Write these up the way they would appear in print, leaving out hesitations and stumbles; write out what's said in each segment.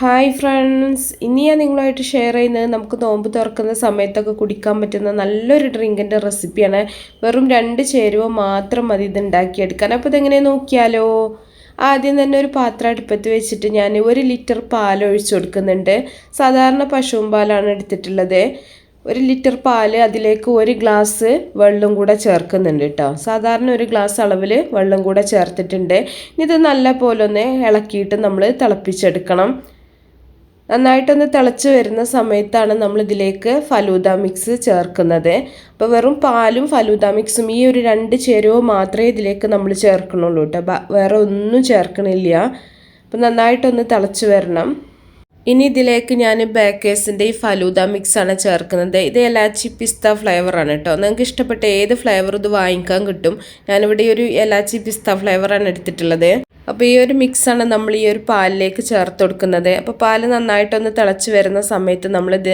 Hi friends, ഇനി ഞാൻ നിങ്ങളുമായിട്ട് ഷെയർ ചെയ്യുന്നത് നമുക്ക് നോമ്പ് തുറക്കുന്ന സമയത്തൊക്കെ കുടിക്കാൻ പറ്റുന്ന നല്ലൊരു ഡ്രിങ്കിൻ്റെ റെസിപ്പിയാണ്. വെറും 2 ചേരുവ മാത്രം മതി ഇത് ഉണ്ടാക്കിയെടുക്കാൻ. അപ്പോൾ ഇതെങ്ങനെ നോക്കിയാലോ. ആദ്യം തന്നെ ഒരു പാത്രം അടുപ്പത്ത് വെച്ചിട്ട് ഞാൻ 1 ലിറ്റർ പാൽ ഒഴിച്ചു കൊടുക്കുന്നുണ്ട്. സാധാരണ പശുവും പാലാണ് എടുത്തിട്ടുള്ളത്. 1 ലിറ്റർ പാൽ, അതിലേക്ക് 1 ഗ്ലാസ് വെള്ളം കൂടെ ചേർക്കുന്നുണ്ട് കേട്ടോ. സാധാരണ 1 ഗ്ലാസ് അളവിൽ വെള്ളം കൂടെ ചേർത്തിട്ടുണ്ട്. ഇത് നല്ല പോലെ ഒന്ന് ഇളക്കിയിട്ട് നമ്മൾ തിളപ്പിച്ചെടുക്കണം. നന്നായിട്ടൊന്ന് തിളച്ച് വരുന്ന സമയത്താണ് നമ്മൾ ഇതിലേക്ക് ഫലൂദ മിക്സ് ചേർക്കുന്നത്. അപ്പോൾ വെറും പാലും ഫലൂദ മിക്സും ഈ ഒരു 2 ചേരുവ മാത്രമേ ഇതിലേക്ക് നമ്മൾ ചേർക്കണുള്ളൂ കേട്ടോ. വേറെ ഒന്നും ചേർക്കണില്ല. അപ്പോൾ നന്നായിട്ടൊന്ന് തിളച്ച് വരണം. ഇനി ഇതിലേക്ക് ഞാൻ ബേക്കേഴ്സിൻ്റെ ഈ ഫലൂദ മിക്സാണ് ചേർക്കുന്നത്. ഇത് എലാച്ചി പിസ്ത ഫ്ലേവറാണ് കേട്ടോ. നിങ്ങൾക്ക് ഇഷ്ടപ്പെട്ട ഏത് ഫ്ലേവർ ഇത് വാങ്ങിക്കാൻ കിട്ടും. ഞാനിവിടെ ഒരു എലാച്ചി പിസ്ത ഫ്ലേവറാണ് എടുത്തിട്ടുള്ളത്. അപ്പോൾ ഈ ഒരു മിക്സാണ് നമ്മൾ ഈ ഒരു പാലിലേക്ക് ചേർത്ത് കൊടുക്കുന്നത്. അപ്പോൾ പാൽ നന്നായിട്ടൊന്ന് തിളച്ച് വരുന്ന സമയത്ത് നമ്മളിത്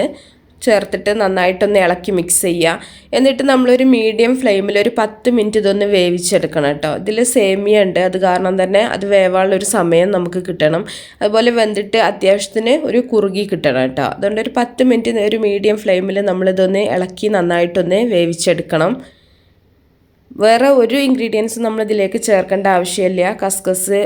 ചേർത്തിട്ട് നന്നായിട്ടൊന്ന് ഇളക്കി മിക്സ് ചെയ്യുക. എന്നിട്ട് നമ്മളൊരു മീഡിയം ഫ്ലെയിമിൽ ഒരു 10 മിനിറ്റ് ഇതൊന്ന് വേവിച്ചെടുക്കണം കേട്ടോ. ഇതിൽ സേമിയ ഉണ്ട്, അത് കാരണം തന്നെ അത് വേവാനുള്ളൊരു സമയം നമുക്ക് കിട്ടണം. അതുപോലെ വെന്തിട്ട് അത്യാവശ്യത്തിന് ഒരു കുറുകി കിട്ടണം കേട്ടോ. അതുകൊണ്ട് ഒരു 10 മിനിറ്റ് ഒരു മീഡിയം ഫ്ലെയിമിൽ നമ്മളിതൊന്ന് ഇളക്കി നന്നായിട്ടൊന്ന് വേവിച്ചെടുക്കണം. വേറെ ഒരു ഇൻഗ്രീഡിയൻസും നമ്മളിതിലേക്ക് ചേർക്കേണ്ട ആവശ്യമില്ല. കസ്കസ്,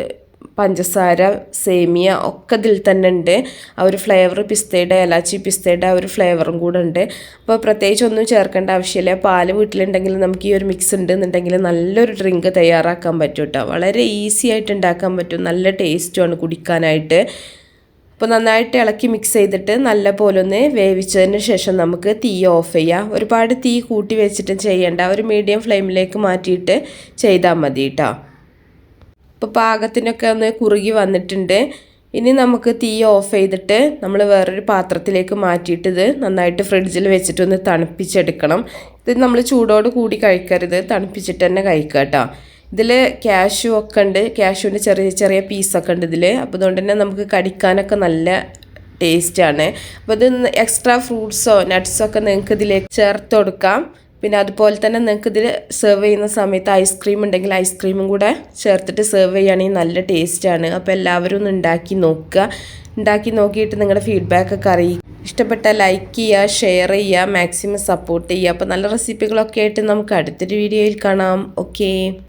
പഞ്ചസാര, സേമിയ ഒക്കെ ഇതിൽ തന്നെ ഉണ്ട്. ആ ഒരു ഫ്ലേവർ പിസ്തയുടെ, എലാച്ചി പിസ്തയുടെ ആ ഒരു ഫ്ലേവറും കൂടെ ഉണ്ട്. അപ്പോൾ പ്രത്യേകിച്ച് ഒന്നും ചേർക്കേണ്ട ആവശ്യമില്ല. പാല് വീട്ടിലുണ്ടെങ്കിൽ നമുക്ക് ഈ ഒരു മിക്സ് ഉണ്ടെന്നുണ്ടെങ്കിൽ നല്ലൊരു ഡ്രിങ്ക് തയ്യാറാക്കാൻ പറ്റും കേട്ടോ. വളരെ ഈസി ആയിട്ട് ഉണ്ടാക്കാൻ പറ്റും. നല്ല ടേസ്റ്റുമാണ് കുടിക്കാനായിട്ട്. അപ്പോൾ നന്നായിട്ട് ഇളക്കി മിക്സ് ചെയ്തിട്ട് നല്ല പോലെ ഒന്ന് വേവിച്ചതിന് ശേഷം നമുക്ക് തീ ഓഫ് ചെയ്യാം. ഒരുപാട് തീ കൂട്ടി വെച്ചിട്ട് ചെയ്യേണ്ട, ഒരു മീഡിയം ഫ്ലെയിമിലേക്ക് മാറ്റിയിട്ട് ചെയ്താൽ മതി കേട്ടോ. ഇപ്പോൾ പാകത്തിനൊക്കെ ഒന്ന് കുറുകി വന്നിട്ടുണ്ട്. ഇനി നമുക്ക് തീ ഓഫ് ചെയ്തിട്ട് നമ്മൾ വേറൊരു പാത്രത്തിലേക്ക് മാറ്റിയിട്ട് ഇത് നന്നായിട്ട് ഫ്രിഡ്ജിൽ വെച്ചിട്ടൊന്ന് തണുപ്പിച്ചെടുക്കണം. ഇത് നമ്മൾ ചൂടോട് കൂടി കഴിക്കരുത്, തണുപ്പിച്ചിട്ട് തന്നെ കഴിക്കുക കേട്ടോ. ഇതിൽ ക്യാഷ്യൂ ഒക്കെ ഉണ്ട്, ക്യാഷ്യൂവിൻ്റെ ചെറിയ ചെറിയ പീസൊക്കെ ഉണ്ട് ഇതിൽ. അപ്പോൾ അതുകൊണ്ട് തന്നെ നമുക്ക് കടിക്കാനൊക്കെ നല്ല ടേസ്റ്റാണ്. അപ്പോൾ ഇത് എക്സ്ട്രാ ഫ്രൂട്ട്സോ നട്ട്സോ ഒക്കെ നിങ്ങൾക്ക് ഇതിലേക്ക് ചേർത്ത് കൊടുക്കാം. പിന്നെ അതുപോലെ തന്നെ നിങ്ങൾക്ക് ഇതിൽ സെർവ് ചെയ്യുന്ന സമയത്ത് ഐസ്ക്രീം ഉണ്ടെങ്കിൽ ഐസ്ക്രീമും കൂടെ ചേർത്തിട്ട് സെർവ് ചെയ്യുകയാണെങ്കിൽ നല്ല ടേസ്റ്റാണ്. അപ്പോൾ എല്ലാവരും ഒന്ന് ഉണ്ടാക്കി നോക്കുക. ഉണ്ടാക്കി നോക്കിയിട്ട് നിങ്ങളുടെ ഫീഡ്ബാക്കൊക്കെ അറിയിക്കുക. ഇഷ്ടപ്പെട്ടാൽ ലൈക്ക് ചെയ്യുക, ഷെയർ ചെയ്യുക, മാക്സിമം സപ്പോർട്ട് ചെയ്യുക. അപ്പോൾ നല്ല റെസിപ്പികളൊക്കെ ആയിട്ട് നമുക്ക് അടുത്തൊരു വീഡിയോയിൽ കാണാം. ഓക്കേ.